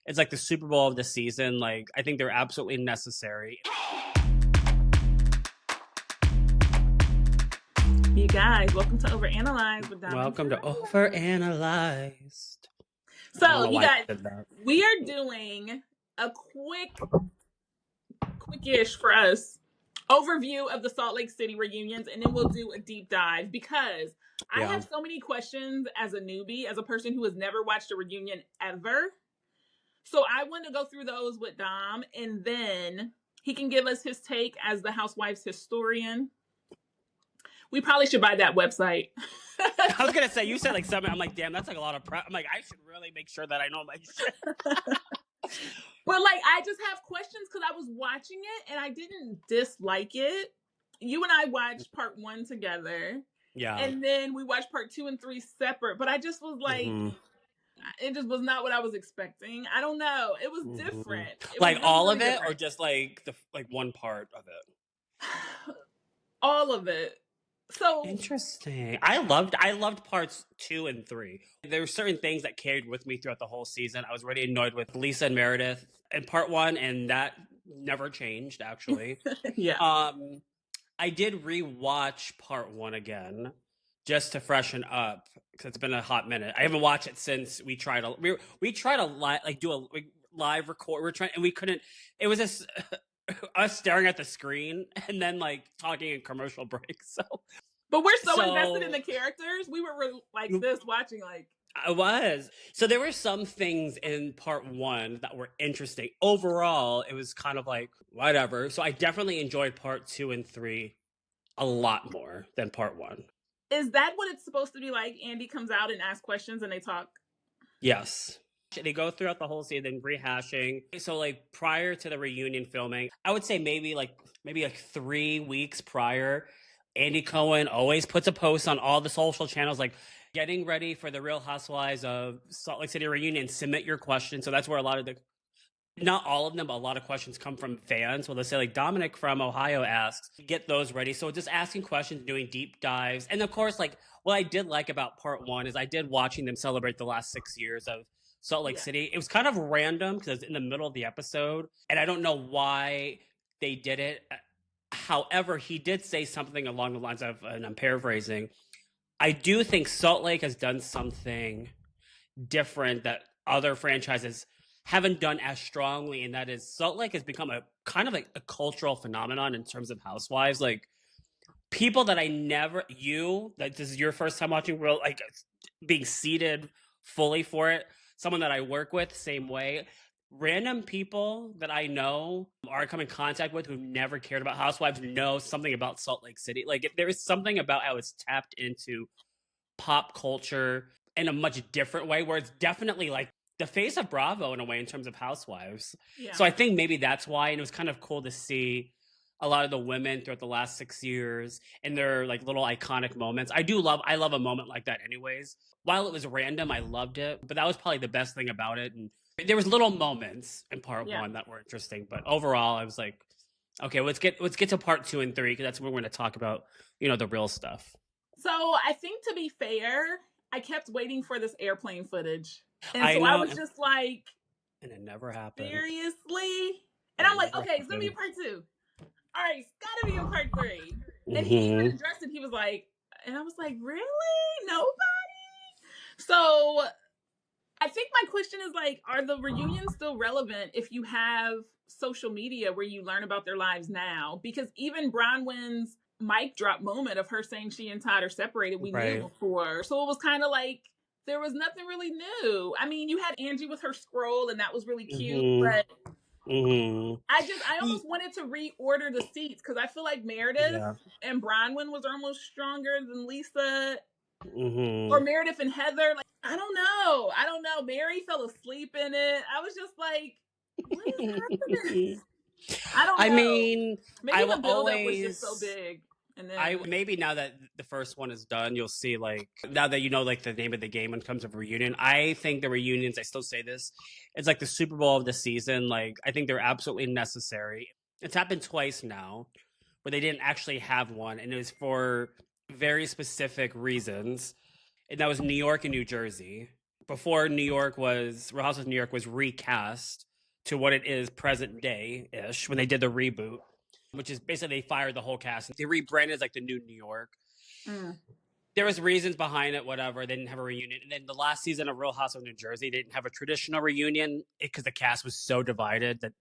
It's like the Super Bowl of the season. Like, I think they're absolutely necessary. You guys, welcome to Overanalyzed with Dom and Welcome to Kyla. Overanalyzed. So, you guys, we are doing a quickish for us overview of the Salt Lake City reunions, and then we'll do a deep dive because I have so many questions as a newbie, as a person who has never watched a reunion ever. So I want to go through those with Dom, and then he can give us his take as the Housewives Historian. We probably should buy that website. I was going to say, you said like something. I'm like, damn, that's like a lot of prep. I'm like, I should really make sure that I know my shit. But like, I just have questions because I was watching it and I didn't dislike it. You and I watched part 1 together. Yeah. And then we watched part 2 and 3 separate. But I just was like, it just was not what I was expecting. I don't know. It was different. It like was all really of it, different. or just like one part of it? All of it. So interesting. I loved parts 2 and 3. There were certain things that carried with me throughout the whole season. I was already annoyed with Lisa and Meredith in part 1, and that never changed, actually. Yeah. I did rewatch part 1 again just to freshen up because it's been a hot minute. I haven't watched it since we tried to do a live record. We're trying and we couldn't. It was just us staring at the screen and then like talking in commercial breaks. But we're so invested in the characters. We were like this watching like. I was. So there were some things in part 1 that were interesting. Overall, it was kind of like whatever. So I definitely enjoyed part 2 and 3 a lot more than part 1. Is that what it's supposed to be like? Andy comes out and asks questions and they talk? Yes. They go throughout the whole season rehashing. So like prior to the reunion filming, I would say maybe like 3 weeks prior, Andy Cohen always puts a post on all the social channels like getting ready for the Real Housewives of Salt Lake City reunion. Submit your questions. So that's where a lot of not all of them, but a lot of questions come from fans. Well, they'll say like Dominic from Ohio asks, get those ready. So just asking questions, doing deep dives. And of course, like what I did like about part 1 is I did watching them celebrate the last 6 years of Salt Lake City. It was kind of random because it was in the middle of the episode. And I don't know why they did it. However, he did say something along the lines of, and I'm paraphrasing, I do think Salt Lake has done something different that other franchises haven't done as strongly, and that is Salt Lake has become a kind of like a cultural phenomenon in terms of Housewives. Like people that that this is your first time watching Real, like being seated fully for it. Someone that I work with, same way. Random people that I know or come in contact with who never cared about Housewives know something about Salt Lake City. Like there is something about how it's tapped into pop culture in a much different way, where it's definitely like the face of Bravo in a way in terms of Housewives. Yeah. So I think maybe that's why, and it was kind of cool to see a lot of the women throughout the last 6 years and their like little iconic moments. I love a moment like that anyways. While it was random, I loved it, but that was probably the best thing about it. And there was little moments in part 1 that were interesting, but overall I was like, okay, let's get to part 2 and 3 because that's where we're going to talk about, the real stuff. So I think, to be fair, I kept waiting for this airplane footage. And so I was just like... And it never happened. Seriously? And I'm like, okay, it's going to be part 2. All right, it's got to be in part 3. And he even addressed it. He was like... And I was like, really? Nobody? So I think my question is like, are the reunions still relevant if you have social media where you learn about their lives now? Because even Bronwyn's mic drop moment of her saying she and Todd are separated, we knew before. So it was kind of like there was nothing really new. I mean, you had Angie with her scroll and that was really cute, but I almost wanted to reorder the seats because I feel like Meredith and Bronwyn was almost stronger than Lisa or Meredith and Heather. Like, I don't know. Mary fell asleep in it. I was just like, what is happening? I don't know. I mean, maybe the build-up was just so big. And then maybe now that the first one is done, you'll see like now that you know like the name of the game when it comes to reunion. I think the reunions, I still say this, it's like the Super Bowl of the season. Like I think they're absolutely necessary. It's happened twice now where they didn't actually have one, and it was for very specific reasons. And that was New York and New Jersey. before Real Housewives of New York was recast to what it is present day ish when they did the reboot, which is basically they fired the whole cast. They rebranded as like the new New York. There was reasons behind it, whatever. They didn't have a reunion. And then the last season of Real House of New Jersey, they didn't have a traditional reunion because the cast was so divided that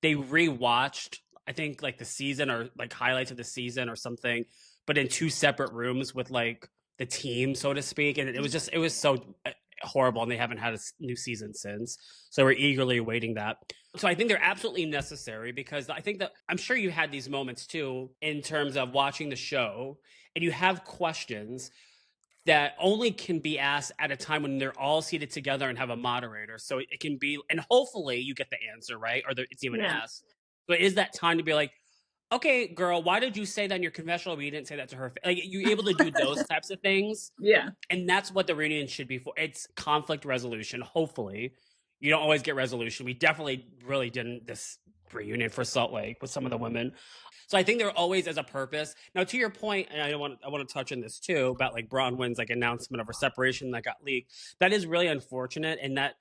they rewatched, I think, like the season or like highlights of the season or something, but in two separate rooms with like the team, so to speak. And it was so horrible, and they haven't had a new season since. So we're eagerly awaiting that. So I think they're absolutely necessary because I think that I'm sure you had these moments too in terms of watching the show and you have questions that only can be asked at a time when they're all seated together and have a moderator. So it can be, and hopefully you get the answer, right? Or it's even asked. But is that time to be like, okay, girl, why did you say that in your confessional, but you didn't say that to her? Like, you're able to do those types of things. Yeah. And that's what the reunion should be for. It's conflict resolution, hopefully. You don't always get resolution. We definitely really didn't this reunion for Salt Lake with some of the women. So I think there always is a purpose. Now, to your point, and I want to touch on this too, about like Bronwyn's like announcement of her separation that got leaked. That is really unfortunate, and that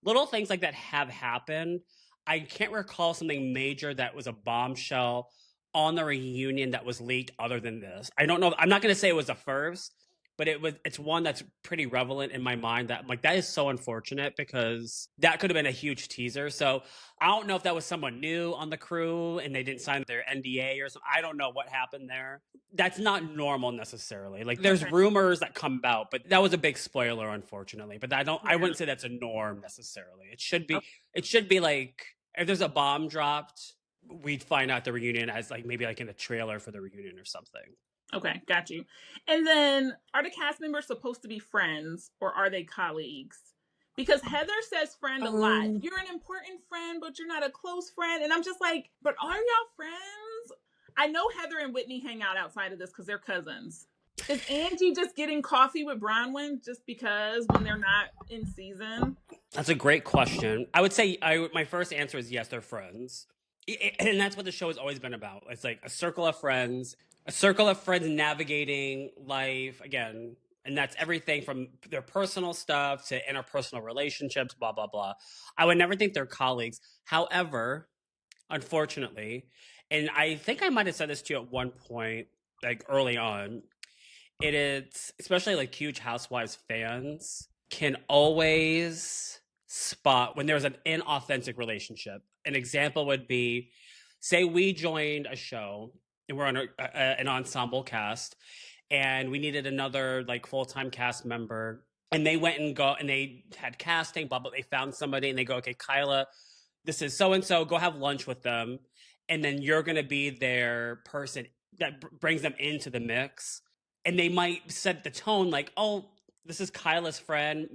little things like that have happened. I can't recall something major that was a bombshell on the reunion that was leaked other than this. I don't know. I'm not going to say it was a first, but it's one that's pretty relevant in my mind that like, that is so unfortunate because that could have been a huge teaser. So I don't know if that was someone new on the crew and they didn't sign their NDA or something. I don't know what happened there. That's not normal necessarily. Like there's rumors that come about, but that was a big spoiler, unfortunately. But I wouldn't say that's a norm necessarily. It should be like if there's a bomb dropped, we'd find out the reunion as like maybe like in a trailer for the reunion or something. Okay, got you. And then are the cast members supposed to be friends or are they colleagues? Because Heather says friend a lot. You're an important friend, but you're not a close friend. And I'm just like, but are y'all friends? I know Heather and Whitney hang out outside of this because they're cousins. Is Angie just getting coffee with Bronwyn just because when they're not in season? That's a great question. I would say my first answer is yes, they're friends. And that's what the show has always been about. It's like a circle of friends navigating life again. And that's everything from their personal stuff to interpersonal relationships, blah, blah, blah. I would never think they're colleagues. However, unfortunately, and I think I might have said this to you at one point, like early on, it is, especially like huge Housewives fans can always spot when there's an inauthentic relationship. An example would be, say we joined a show and we're on an ensemble cast and we needed another like full-time cast member, and they went and they had casting, blah, blah, they found somebody and they go, okay, Kyla, this is so-and-so, go have lunch with them. And then you're going to be their person that brings them into the mix. And they might set the tone like, oh, this is Kyla's friend,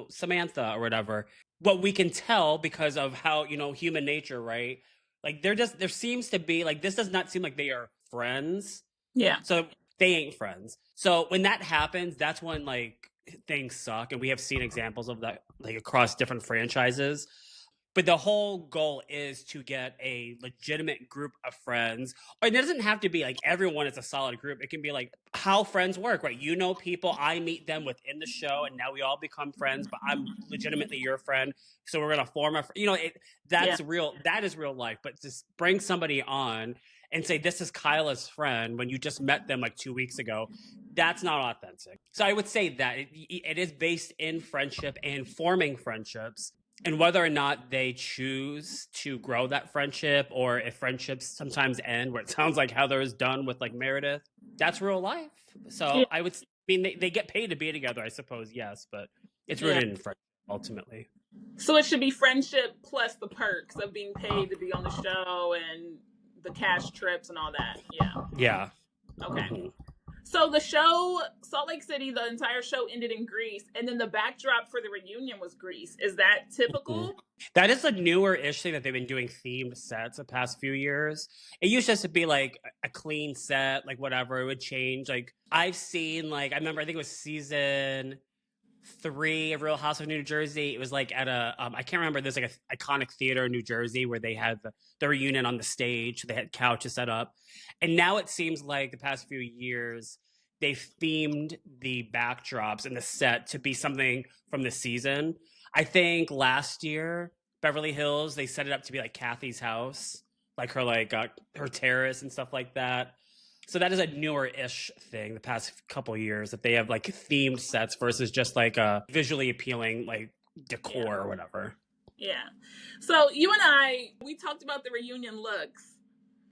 Samantha or whatever. What we can tell because of how, human nature, right? Like there seems to be like, this does not seem like they are friends. Yeah. So they ain't friends. So when that happens, that's when like things suck. And we have seen examples of that like across different franchises. But the whole goal is to get a legitimate group of friends. Or it doesn't have to be like everyone is a solid group. It can be like how friends work, right? You know people, I meet them within the show, and now we all become friends, but I'm legitimately your friend. So we're going to form real. That is real life. But just bring somebody on and say, this is Kyla's friend when you just met them like 2 weeks ago. That's not authentic. So I would say that it is based in friendship and forming friendships. And whether or not they choose to grow that friendship, or if friendships sometimes end, where it sounds like Heather is done with like Meredith, that's real life. So I would they get paid to be together, I suppose, yes, but it's rooted in friendship ultimately. So it should be friendship plus the perks of being paid to be on the show and the cash trips and all that. Yeah. Yeah. Okay. Mm-hmm. So the show, Salt Lake City, the entire show ended in Greece, and then the backdrop for the reunion was Greece. Is that typical? Mm-hmm. That is a newer-ish thing that they've been doing themed sets the past few years. It used to be like a clean set, like whatever, it would change. Like I've seen I remember, I think it was season 3 of Real House of New Jersey. It was like at I can't remember, there's like an iconic theater in New Jersey where they had the reunion on the stage. They had couches set up. And now it seems like the past few years, they themed the backdrops and the set to be something from the season. I think last year, Beverly Hills, they set it up to be like Kathy's house, like her terrace and stuff like that. So that is a newer-ish thing the past couple years, that they have like themed sets versus just like a visually appealing like decor or whatever. Yeah. So you and I, we talked about the reunion looks,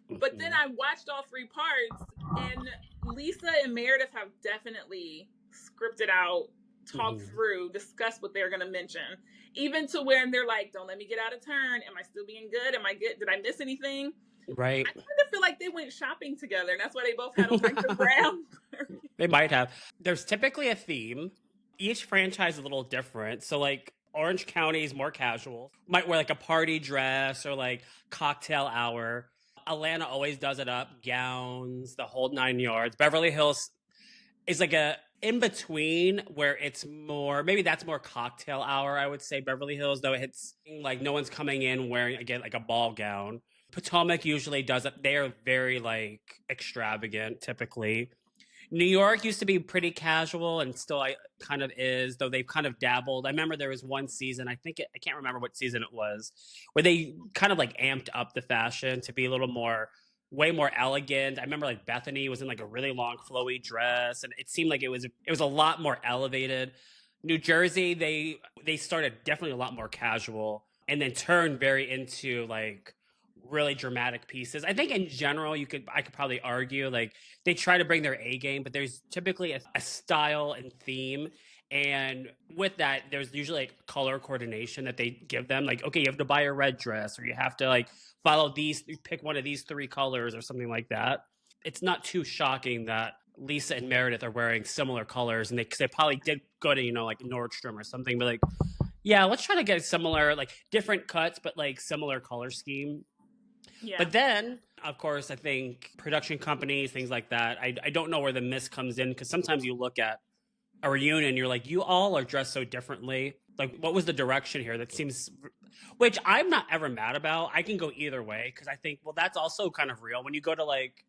but then I watched all 3 parts, and Lisa and Meredith have definitely scripted out, talked through, discussed what they're going to mention, even to where they're like, don't let me get out of turn. Am I still being good? Am I good? Did I miss anything? Right. I kind of feel like they went shopping together, and that's why they both had on like the brown. They might have. There's typically a theme. Each franchise is a little different. So like Orange County is more casual. Might wear like a party dress or like cocktail hour. Atlanta always does it up, gowns, the whole 9 yards. Beverly Hills is like a in between where it's more, maybe that's more cocktail hour, I would say. Beverly Hills, though, it's like no one's coming in wearing, again, like a ball gown. Potomac usually does it. They are very like extravagant typically. New York used to be pretty casual and still kind of is, though they've kind of dabbled. I remember there was one season, I can't remember what season it was, where they kind of like amped up the fashion to be a little more, way more elegant. I remember like Bethany was in like a really long flowy dress, and it seemed like it was a lot more elevated. New Jersey, they started definitely a lot more casual and then turned very into like really dramatic pieces. I think in general, I could probably argue like they try to bring their A game, but there's typically a style and theme. And with that, there's usually like color coordination that they give them. Like, okay, you have to buy a red dress, or you have to like follow these, pick one of these 3 colors or something like that. It's not too shocking that Lisa and Meredith are wearing similar colors, and they probably did go to, like Nordstrom or something, but like, yeah, let's try to get similar, like different cuts, but like similar color scheme. Yeah. But then, of course, I think production companies, things like that, I don't know where the miss comes in, because sometimes you look at a reunion, you're like, you all are dressed so differently. Like, what was the direction here? That seems, which I'm not ever mad about. I can go either way, because I think, well, that's also kind of real. When you go to like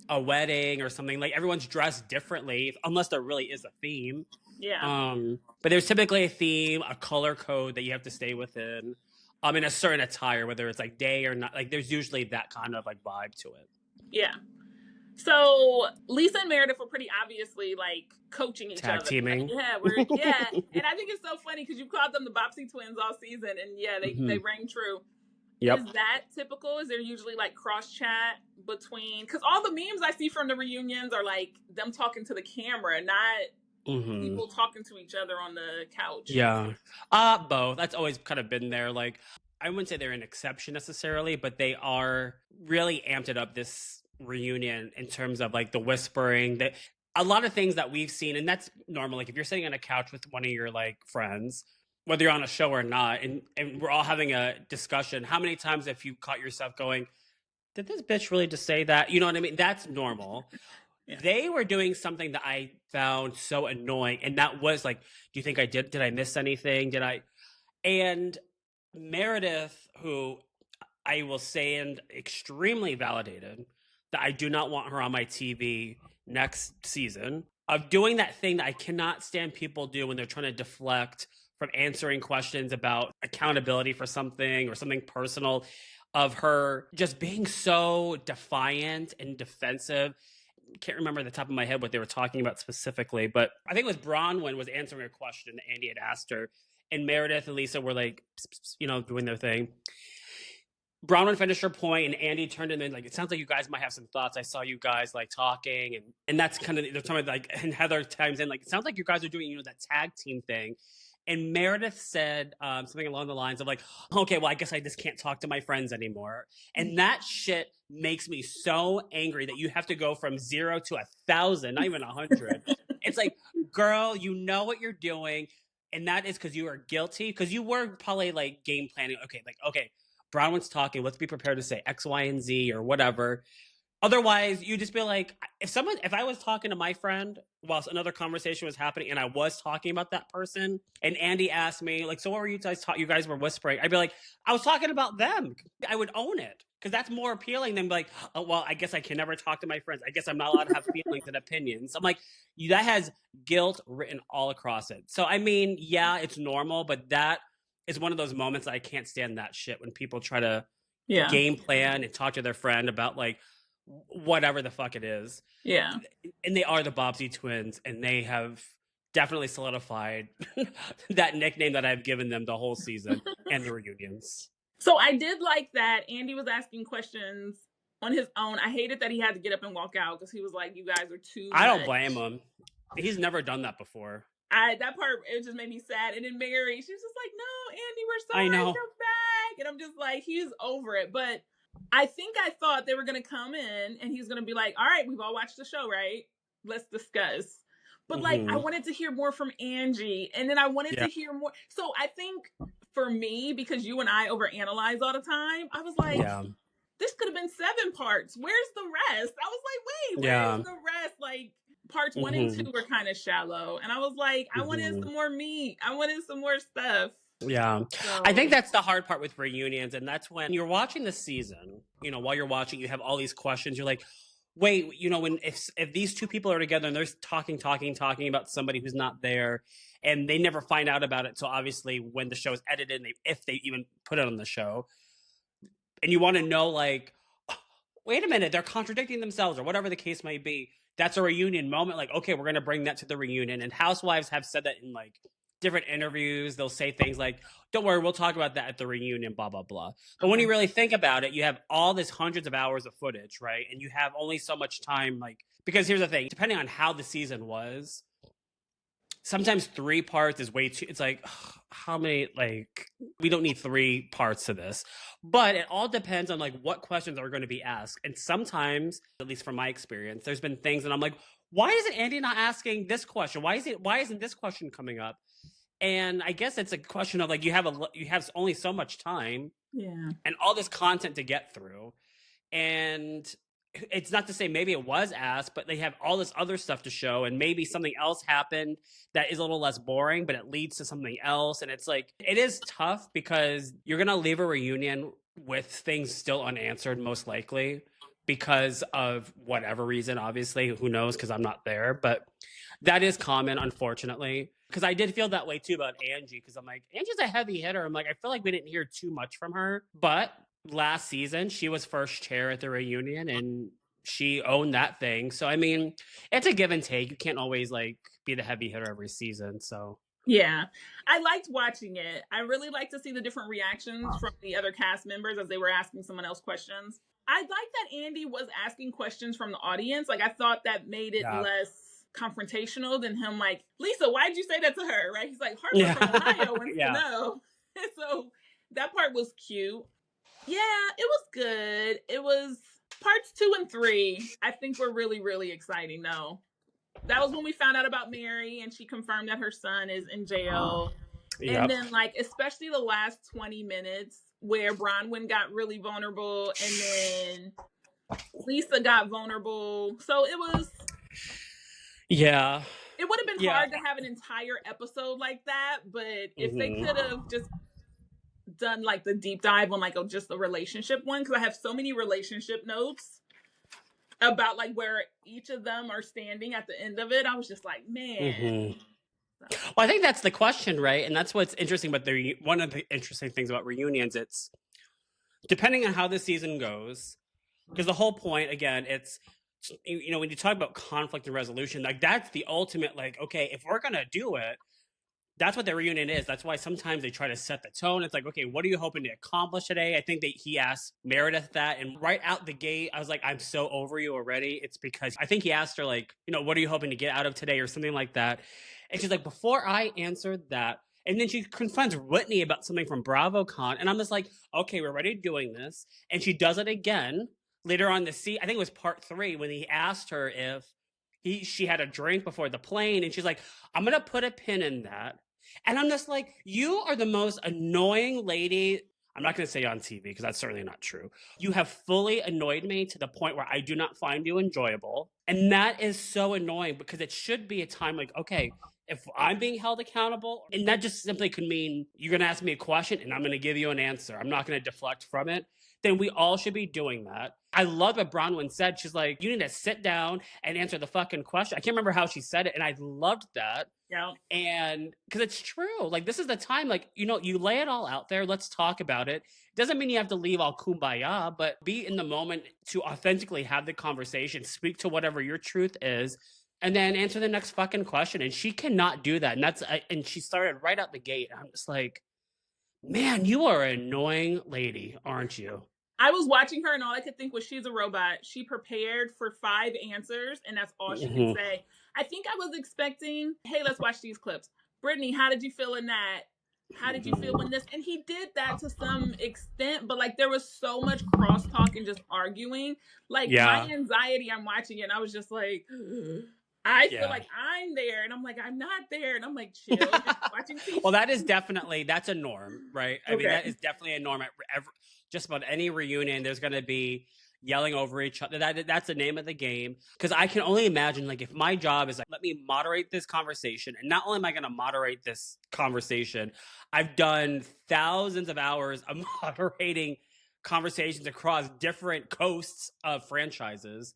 a wedding or something, like everyone's dressed differently, unless there really is a theme. Yeah. But there's typically a theme, a color code that you have to stay within. In a certain attire, whether it's like day or not, like there's usually that kind of like vibe to it. Yeah. So Lisa and Meredith were pretty obviously like coaching each other. Tag teaming. Like, yeah. And I think it's so funny because you called them the Bopsy twins all season, and they rang true. Yep. Is that typical? Is there usually like cross chat between? Because all the memes I see from the reunions are like them talking to the camera, not people talking to each other on the couch. Yeah. Both. That's always kind of been there. Like, I wouldn't say they're an exception necessarily, but they are really amped it up this reunion in terms of like the whispering, that a lot of things that we've seen, and that's normal. Like if you're sitting on a couch with one of your like friends, whether you're on a show or not, and we're all having a discussion, how many times have you caught yourself going, did this bitch really just say that? You know what I mean? That's normal. Yeah. They were doing something that I found so annoying, and that was like, do you think I did I miss anything? And Meredith, who I will say and extremely validated that I do not want her on my TV next season, of doing that thing that I cannot stand people do when they're trying to deflect from answering questions about accountability for something or something personal, of her just being so defiant and defensive. Can't remember at the top of my head what they were talking about specifically, but I think it was Bronwyn was answering a question that Andy had asked her, and Meredith and Lisa were like, doing their thing. Bronwyn finished her point, and Andy turned in and like, it sounds like you guys might have some thoughts. I saw you guys like talking, and that's kind of, they're talking about like, and Heather chimes in like, it sounds like you guys are doing, that tag team thing. And Meredith said something along the lines of like, okay, well, I guess I just can't talk to my friends anymore. And that shit makes me so angry that you have to go from 0 to 1,000, not even 100. It's like, girl, you know what you're doing. And that is because you are guilty, because you were probably like game planning. Okay, Bronwyn's talking. Let's be prepared to say X, Y, and Z or whatever. Otherwise, you just be like, if I was talking to my friend whilst another conversation was happening and I was talking about that person and Andy asked me, like, so what were you guys talking? You guys were whispering. I'd be like, I was talking about them. I would own it because that's more appealing than like, oh, well, I guess I can never talk to my friends. I guess I'm not allowed to have feelings and opinions. I'm like, that has guilt written all across it. So, I mean, yeah, it's normal, but that is one of those moments that I can't stand that shit when people try to game plan and talk to their friend about like, whatever the fuck it is. Yeah. And they are the Bobbsey twins, and they have definitely solidified that nickname that I've given them the whole season and the reunions. So I did like that Andy was asking questions on his own. I hated that he had to get up and walk out because he was like, you guys are too I don't blame him. He's never done that before. That part, it just made me sad. And then Mary, she was just like, no, Andy, we're sorry, you're back. And I'm just like, he's over it. But I think I thought they were going to come in and he's going to be like, all right, we've all watched the show, right? Let's discuss. But like, I wanted to hear more from Angie, and then I wanted to hear more. So I think for me, because you and I overanalyze all the time, I was like, this could have been 7 parts. Where's the rest? I was like, wait, where's the rest? Like, parts 1 and 2 were kind of shallow. And I was like, I wanted some more meat. I wanted some more stuff. Yeah. So. I think that's the hard part with reunions. And that's when you're watching the season, you know, while you're watching, you have all these questions. You're like, wait, you know, when if these two people are together and they're talking about somebody who's not there, and they never find out about it. So obviously when the show is edited, and if they even put it on the show, and you want to know, like, wait a minute, they're contradicting themselves or whatever the case may be. That's a reunion moment. Like, okay, we're going to bring that to the reunion. And Housewives have said that in like different interviews. They'll say things like, don't worry, we'll talk about that at the reunion, blah, blah, blah. But when you really think about it, you have all this hundreds of hours of footage, right? And you have only so much time, like, because here's the thing, depending on how the season was, sometimes 3 parts is way too, it's like, how many, like, we don't need 3 parts to this. But it all depends on like what questions are going to be asked. And sometimes, at least from my experience, there's been things that I'm like, why isn't Andy not asking this question? Why isn't this question coming up? And I guess it's a question of like, you have only so much time and all this content to get through. And it's not to say maybe it was asked, but they have all this other stuff to show, and maybe something else happened that is a little less boring, but it leads to something else. And it's like, it is tough because you're going to leave a reunion with things still unanswered, most likely, because of whatever reason. Obviously, who knows, because I'm not there, but that is common, unfortunately. Because I did feel that way too about Angie, because I'm like, Angie's a heavy hitter. I'm like, I feel like we didn't hear too much from her, but last season she was first chair at the reunion and she owned that thing. So I mean, it's a give and take. You can't always like be the heavy hitter every season. So yeah, I liked watching it. I really like to see the different reactions from the other cast members as they were asking someone else questions. I like that Andy was asking questions from the audience. Like, I thought that made it less confrontational than him like, Lisa, why'd you say that to her? Right? He's like, Harper from Ohio wants to know. And so that part was cute. Yeah, it was good. It was parts 2 and 3. I think were really, really exciting though. That was when we found out about Mary and she confirmed that her son is in jail. And then like, especially the last 20 minutes where Bronwyn got really vulnerable and then Lisa got vulnerable. So it was... Yeah. It would have been hard to have an entire episode like that, but if they could have just done like the deep dive on like just the relationship one, because I have so many relationship notes about like where each of them are standing at the end of it. I was just like, man. Well, I think that's the question, right? And that's what's interesting about one of the interesting things about reunions. It's depending on how the season goes, because the whole point, again, it's, you know, when you talk about conflict and resolution, like that's the ultimate, like, okay, if we're gonna do it, that's what the reunion is. That's why sometimes they try to set the tone. It's like, okay, what are you hoping to accomplish today? I think that he asked Meredith that, and right out the gate, I was like, I'm so over you already. It's because I think he asked her, like, you know, what are you hoping to get out of today or something like that? And she's like, before I answered that, and then she confronts Whitney about something from BravoCon, and I'm just like, okay, we're already doing this. And she does it again later on I think it was part 3, when he asked her if she had a drink before the plane, and she's like, I'm gonna put a pin in that. And I'm just like, you are the most annoying lady. I'm not going to say on TV because that's certainly not true. You have fully annoyed me to the point where I do not find you enjoyable. And that is so annoying because it should be a time like, okay, if I'm being held accountable, and that just simply could mean you're going to ask me a question and I'm going to give you an answer. I'm not going to deflect from it. Then we all should be doing that. I love what Bronwyn said. She's like, you need to sit down and answer the fucking question. I can't remember how she said it. And I loved that. Yeah. And because it's true, like this is the time, like, you know, you lay it all out there. Let's talk about it. Doesn't mean you have to leave all kumbaya, but be in the moment to authentically have the conversation, speak to whatever your truth is, and then answer the next fucking question. And she cannot do that. And she started right out the gate. I'm just like, man, you are an annoying lady, aren't you? I was watching her and all I could think was she's a robot. She prepared for 5 answers and that's all she could say. I think I was expecting, hey, let's watch these clips. Brittany, how did you feel in that? How did you feel when this? And he did that to some extent, but like there was so much crosstalk and just arguing. Like my anxiety, I'm watching it and I was just like, I feel like I'm there and I'm like, I'm not there. And I'm like, chill, watching TV. Well, that's a norm, right? I mean, that is definitely a norm at just about any reunion. There's going to be yelling over each other. That's the name of the game. Because I can only imagine, like, if my job is like, let me moderate this conversation. And not only am I going to moderate this conversation, I've done thousands of hours of moderating conversations across different coasts of franchises.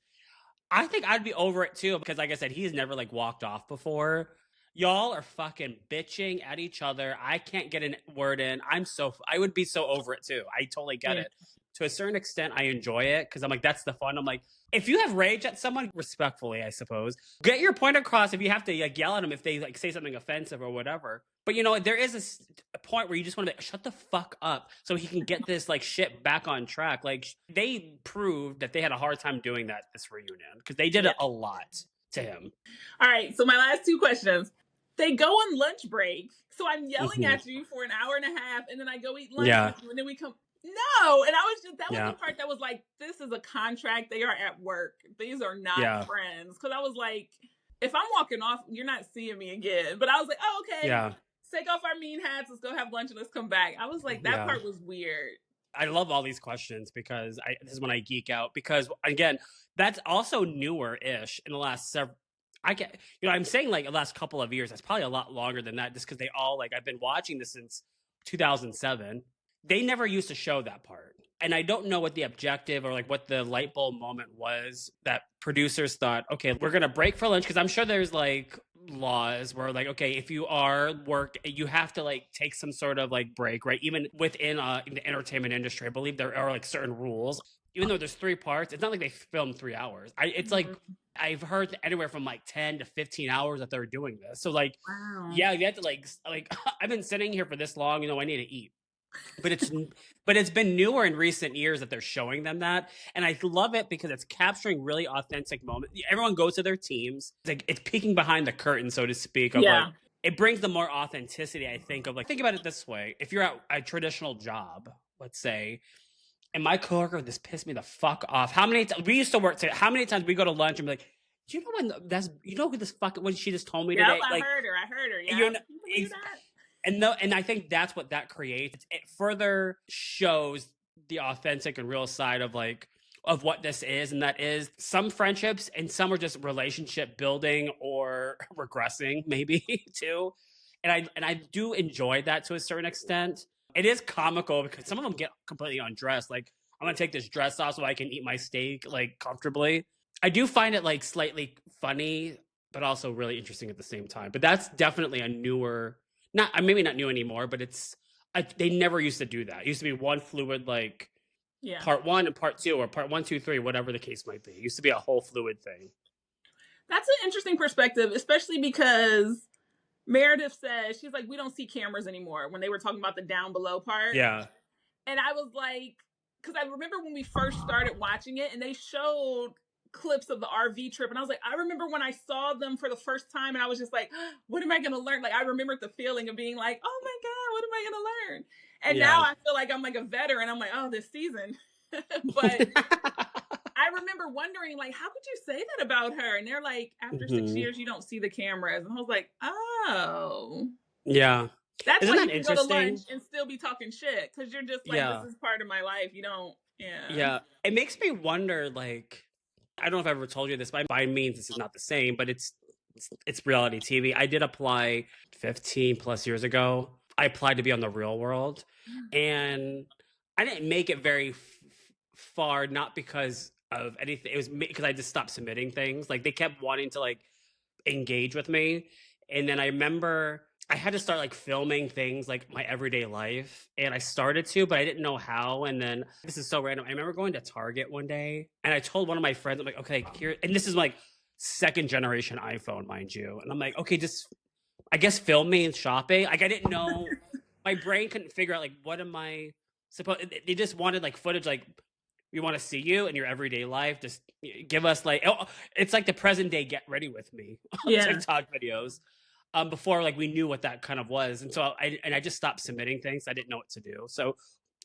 I think I'd be over it too, because like I said, he's never like walked off before. Y'all are fucking bitching at each other. I can't get a word in. I would be so over it too. I totally get it. To a certain extent, I enjoy it because I'm like, that's the fun. I'm like, if you have rage at someone, respectfully, I suppose, get your point across. If you have to like yell at them, if they like say something offensive or whatever. But you know, there is a point where you just want to shut the fuck up so he can get this like shit back on track. Like they proved that they had a hard time doing that this reunion because they did it a lot to him. All right. So my last 2 questions. They go on lunch break. So I'm yelling at you for an hour and a half and then I go eat lunch with you and then we come. No. And that was the part that was like, this is a contract. They are at work. These are not friends. Cause I was like, if I'm walking off, you're not seeing me again. But I was like, oh, okay. Yeah. Take off our mean hats. Let's go have lunch and let's come back. I was like, that part was weird. I love all these questions because this is when I geek out because again, that's also newer-ish in the last several. I'm saying like the last couple of years. That's probably a lot longer than that, just because they all like I've been watching this since 2007. They never used to show that part, and I don't know what the objective or like what the light bulb moment was that producers thought, okay, we're gonna break for lunch because I'm sure there's like laws where like, okay, if you are work, you have to like take some sort of like break, right? Even within the entertainment industry, I believe there are like certain rules. Even though there's 3 parts, it's not like they filmed 3 hours. It's like I've heard anywhere from like 10 to 15 hours that they're doing this. So like, yeah, you have to like I've been sitting here for this long, you know, I need to eat. But it's been newer in recent years that they're showing them that, and I love it because it's capturing really authentic moments. Everyone goes to their teams. It's peeking behind the curtain, so to speak. Of like, it brings the more authenticity. I think of like think about it this way: if you're at a traditional job, let's say. And my coworker just pissed me the fuck off. How many times we used to work together? How many times we go to lunch and be like, "Do you know who this fucking when she just told me today?" I heard her. Yeah, and I think that's what that creates. It further shows the authentic and real side of like of what this is, and that is some friendships and some are just relationship building or regressing, maybe too. And I do enjoy that to a certain extent. It is comical because some of them get completely undressed. Like, I'm going to take this dress off so I can eat my steak, like, comfortably. I do find it, like, slightly funny, but also really interesting at the same time. But that's definitely a newer, maybe not new anymore, but they never used to do that. It used to be one fluid, like, part 1 and part 2, or part 1, 2, 3, whatever the case might be. It used to be a whole fluid thing. That's an interesting perspective, especially because Meredith says, she's like, we don't see cameras anymore when they were talking about the down below part. Yeah. And I was like, because I remember when we first started watching it and they showed clips of the RV trip. And I was like, I remember when I saw them for the first time and I was just like, what am I going to learn? Like, I remember the feeling of being like, oh my God, what am I going to learn? And now I feel like I'm like a veteran. I'm like, oh, this season. But I remember wondering, like, how could you say that about her? And they're like, after 6 years, you don't see the cameras. And I was like, oh. Yeah. That's Isn't why you that can go to interesting? lunch and still be talking shit because you're just like, this Yeah. is part of my life. You don't, yeah. Yeah. It makes me wonder, like, I don't know if I've ever told you this, but by means this is not the same, but it's reality TV. I did apply 15 plus years ago. I applied to be on the Real World, and I didn't make it very far, not because of anything. It was because I just stopped submitting things. Like they kept wanting to like engage with me, and then I remember I had to start like filming things like my everyday life, and I started to, but I didn't know how. And then this is so random. I remember going to Target one day, and I told one of my friends, I'm like, okay, here, and this is like second generation iPhone, mind you, and I'm like, okay, just I guess film me and shopping. Like I didn't know, my brain couldn't figure out like what am I supposed. They just wanted like footage, like we want to see you in your everyday life. Just give us like it's like the present day get ready with me Yeah. TikTok videos. Before like we knew what that kind of was, and so I just stopped submitting things. I didn't know what to do. So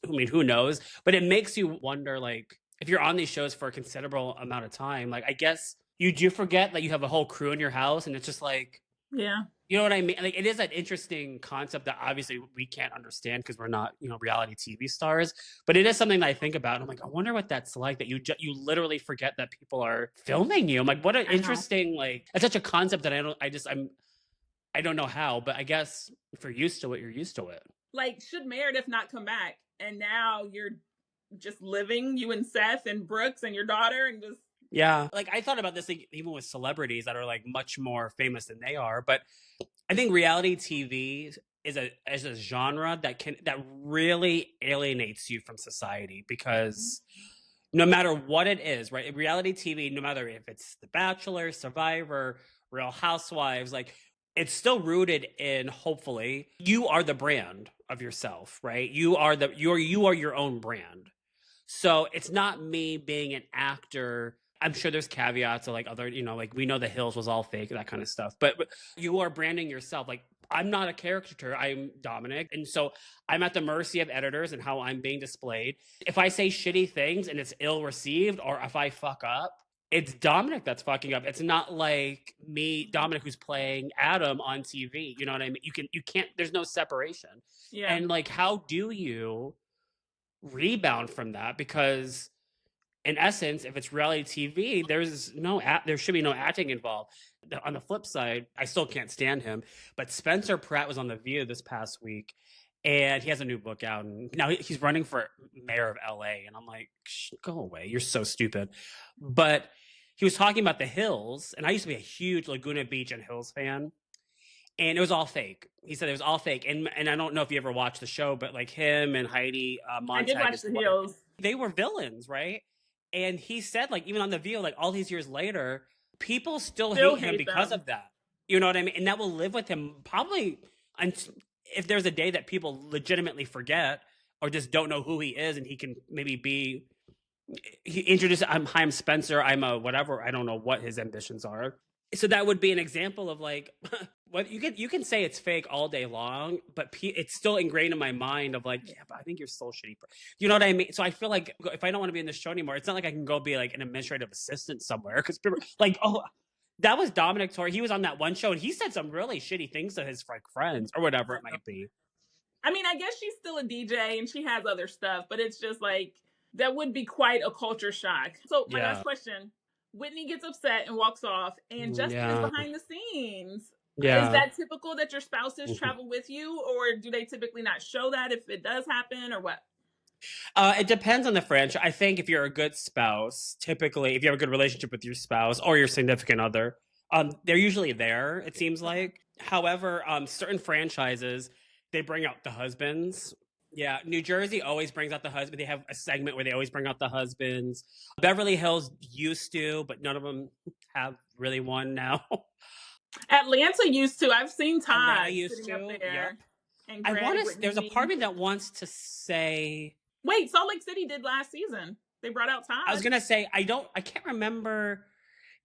I mean, who knows? But it makes you wonder, like if you're on these shows for a considerable amount of time, like I guess you do forget that you have a whole crew in your house, and it's just like Yeah. you know what I mean? Like it is an interesting concept that obviously we can't understand because we're not, reality TV stars. But it is something that I think about. And I'm like, I wonder what that's like. That you literally forget that people are filming you. I'm like, what an interesting like. It's such a concept that I don't know how. But I guess if you're used to it, you're used to it. Like, should Meredith not come back, and now you're just living, you and Seth and Brooks and your daughter, and just yeah. Like I thought about this like, even with celebrities that are like much more famous than they are, but I think reality TV is a genre that really alienates you from society because no matter what it is, right? Reality TV, no matter if it's The Bachelor, Survivor, Real Housewives, like it's still rooted in hopefully you are the brand of yourself, right? You are your own brand. So it's not me being an actor. I'm sure there's caveats of like other, like we know The Hills was all fake, that kind of stuff. But you are branding yourself. Like I'm not a caricature. I'm Dominic. And so I'm at the mercy of editors and how I'm being displayed. If I say shitty things and it's ill received, or if I fuck up, it's Dominic that's fucking up. It's not like me, Dominic, who's playing Adam on TV. You know what I mean? You can't, there's no separation. yeah. And like, how do you rebound from that? Because in essence, if it's reality TV, there should be no acting involved. On the flip side, I still can't stand him, but Spencer Pratt was on The View this past week, and he has a new book out, and now he's running for mayor of LA, and I'm like, go away, you're so stupid. But he was talking about The Hills, and I used to be a huge Laguna Beach and Hills fan, and it was all fake. He said it was all fake, and I don't know if you ever watched the show, but like him and Heidi Montag, I did watch The Hills. They were villains, right? And he said, like, even on The View, like all these years later, people still hate him because of that. You know what I mean? And that will live with him probably if there's a day that people legitimately forget or just don't know who he is, and he can maybe he introduced, I'm Spencer, I'm a whatever, I don't know what his ambitions are. So that would be an example of like, what you can say it's fake all day long, but it's still ingrained in my mind of like, yeah, but I think you're so shitty. You know what I mean? So I feel like if I don't want to be in this show anymore, it's not like I can go be like an administrative assistant somewhere because people like, oh, that was Dominic Torrey. He was on that one show and he said some really shitty things to his friends or whatever it might be. I mean, I guess she's still a DJ and she has other stuff, but it's just like that would be quite a culture shock. So my last question. Whitney gets upset and walks off, and Justin is behind the scenes. Yeah. Is that typical that your spouses travel with you, or do they typically not show that if it does happen, or what? It depends on the franchise. I think if you're a good spouse, typically, if you have a good relationship with your spouse or your significant other, they're usually there, it seems like. However, certain franchises, they bring out the husbands. Yeah, New Jersey always brings out the husband. They have a segment where they always bring out the husbands. Beverly Hills used to, but none of them have really one now. Atlanta used to. I've seen Todd sitting up there. Yep. And there's a part of me that wants to say... Wait, Salt Lake City did last season. They brought out Todd. I was going to say, I can't remember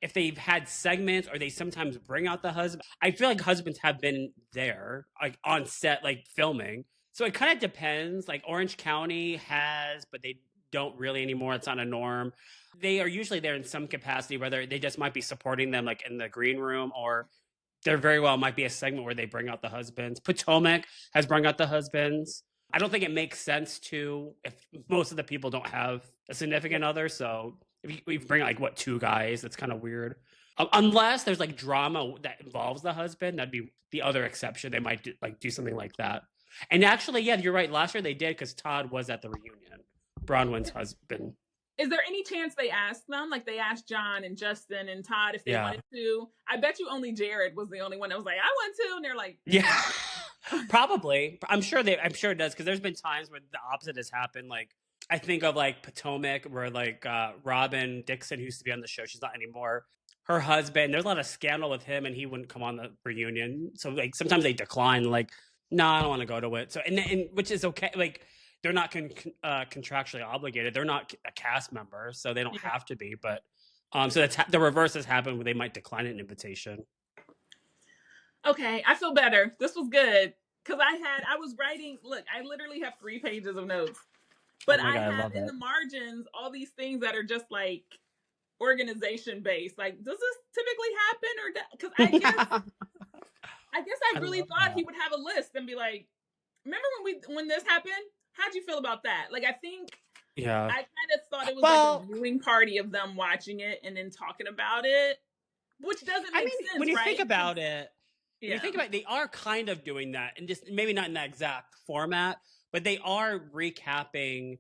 if they've had segments or they sometimes bring out the husband. I feel like husbands have been there, like on set, like filming. So it kind of depends. Like Orange County has, but they don't really anymore. It's not a norm. They are usually there in some capacity, whether they just might be supporting them like in the green room or there very well might be a segment where they bring out the husbands. Potomac has brought out the husbands. I don't think it makes sense to if most of the people don't have a significant other. So if you bring like what, two guys, that's kind of weird. Unless there's like drama that involves the husband, that'd be the other exception. They might do something like that. And actually, yeah, you're right. Last year they did because Todd was at the reunion, Bronwyn's husband. Is there any chance they asked them? Like they asked John and Justin and Todd if they wanted to. I bet you only Jared was the only one that was like, I want to. And they're like, yeah, probably. I'm sure it does, because there's been times where the opposite has happened. Like I think of like Potomac, where like Robin Dixon, who used to be on the show, she's not anymore. Her husband, there's a lot of scandal with him, and he wouldn't come on the reunion. So like sometimes they decline, like, no, I don't want to go to it. So and which is okay. Like they're not contractually obligated. They're not a cast member, so they don't have to be. But so that's the reverse has happened, where they might decline an invitation. Okay, I feel better. This was good because I was writing. Look, I literally have 3 pages of notes, but I have in the margins all these things that are just like organization based. Like, does this typically happen, or because I guess I really thought he would have a list and be like, remember when this happened? How'd you feel about that? Like, I think I kind of thought it was like a viewing party of them watching it and then talking about it, which doesn't make sense. When you think about it, they are kind of doing that, and just maybe not in that exact format, but they are recapping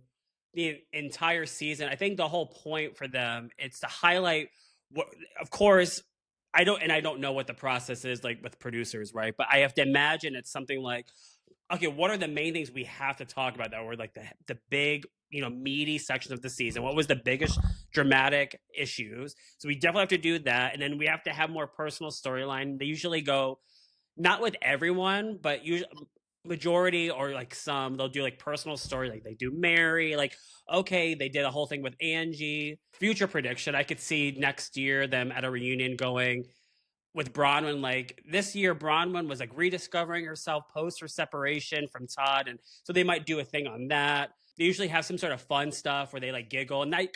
the entire season. I think the whole point for them is to highlight what, of course, I don't know what the process is like with producers, right? But I have to imagine it's something like, okay, what are the main things we have to talk about that were like the big, meaty sections of the season? What was the biggest dramatic issues? So we definitely have to do that. And then we have to have more personal storyline. They usually go, not with everyone, but usually majority or like some, they'll do like personal story. Like they do Mary, like, okay, they did a whole thing with Angie. Future prediction, I could see next year them at a reunion going, with Bronwyn, like this year, Bronwyn was like rediscovering herself post her separation from Todd. And so they might do a thing on that. They usually have some sort of fun stuff where they like giggle. And I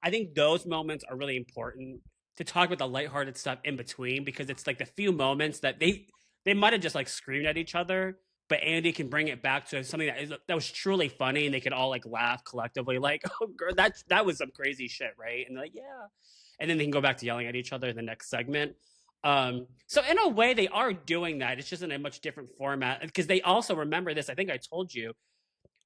think those moments are really important to talk about the lighthearted stuff in between, because it's like the few moments that they might have just like screamed at each other, but Andy can bring it back to something that was truly funny, and they could all like laugh collectively, like, oh girl, that was some crazy shit, right? And they're like, yeah. And then they can go back to yelling at each other in the next segment. So in a way they are doing that. It's just in a much different format, because they also, remember this, I think I told you,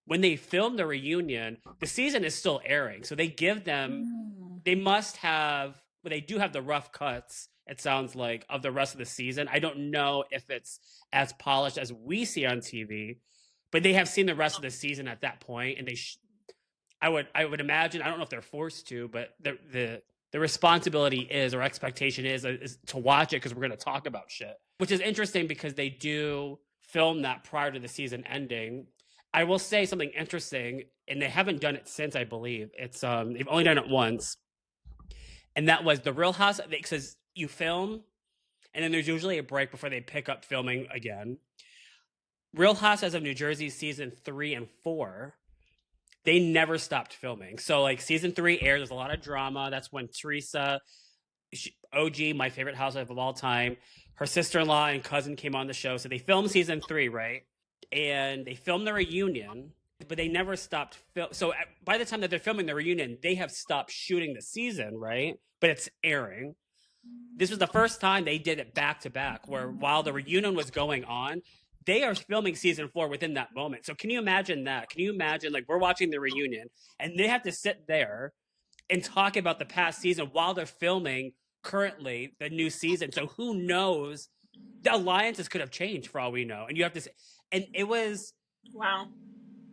when they filmed the reunion, the season is still airing. So they give them, they must have, well, they do have the rough cuts, it sounds like, of the rest of the season. I don't know if it's as polished as we see on TV, but they have seen the rest of the season at that point, and I would imagine, I don't know if they're forced to, but the responsibility is, or expectation is to watch it, because we're going to talk about shit, which is interesting because they do film that prior to the season ending. I will say something interesting, and they haven't done it since, I believe. It's they've only done it once, and that was the Real House, because you film, and then there's usually a break before they pick up filming again. Real Housewives of New Jersey season 3 and 4. They never stopped filming. So like season 3 aired, there's a lot of drama. That's when Teresa, OG, my favorite housewife of all time, her sister-in-law and cousin came on the show. So they filmed season 3, right? And they filmed the reunion, but they never stopped. So by the time that they're filming the reunion, they have stopped shooting the season, right? But it's airing. This was the first time they did it back to back, where while the reunion was going on, they are filming season 4 within that moment. So can you imagine that? Can you imagine, like, we're watching the reunion and they have to sit there and talk about the past season while they're filming currently the new season. So who knows? The alliances could have changed for all we know. And you have to say, and it was, wow.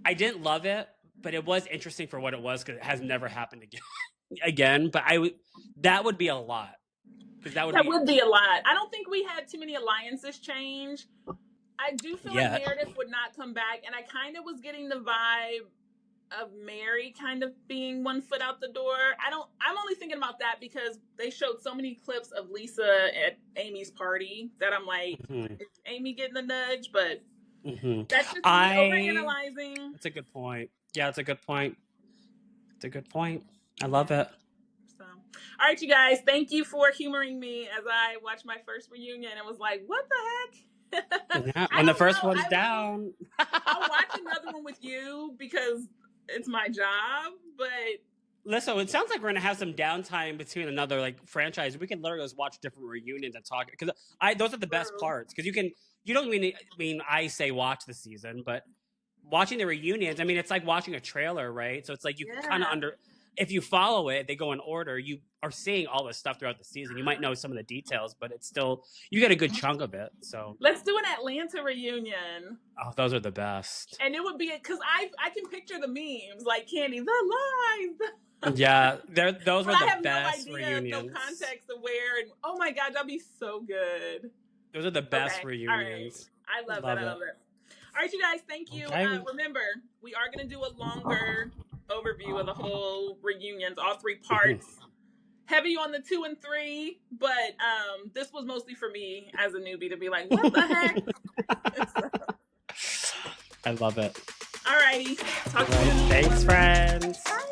I didn't love it, but it was interesting for what it was, because it has never happened again. But that would be a lot. That would be a lot. I don't think we had too many alliances change. I do feel like Meredith would not come back, and I kind of was getting the vibe of Mary kind of being one foot out the door. I'm only thinking about that because they showed so many clips of Lisa at Amy's party that I'm like, is Amy getting the nudge? But that's just me overanalyzing. That's a good point. Yeah, it's a good point. It's a good point. I love it. So All right, you guys. Thank you for humoring me as I watched my first reunion and was like, "What the heck?" Yeah, when the first one's down. I'll watch another one with you because it's my job. But listen, it sounds like we're gonna have some downtime between another like franchise. We can literally just watch different reunions and talk because those are the best parts because you don't mean I say watch the season, but watching the reunions, I mean, it's like watching a trailer, right? So it's like you kind of if you follow it, they go in order. You are seeing all this stuff throughout the season. You might know some of the details, but it's still you get a good chunk of it. So let's do an Atlanta reunion. Oh, those are the best. And it would be because I can picture the memes like Candy, the lies. Yeah, those were the best no idea, reunions. No context of where, and oh my god, that'd be so good. Those are the best reunions. Right. I love that. All right, you guys, thank you. Okay. Remember, we are going to do a longer overview of the whole reunions, all 3 parts. Heavy on the 2 and 3, but this was mostly for me as a newbie to be like, what the heck? I love it. All righty. Talk to you. Thanks, friends. Bye.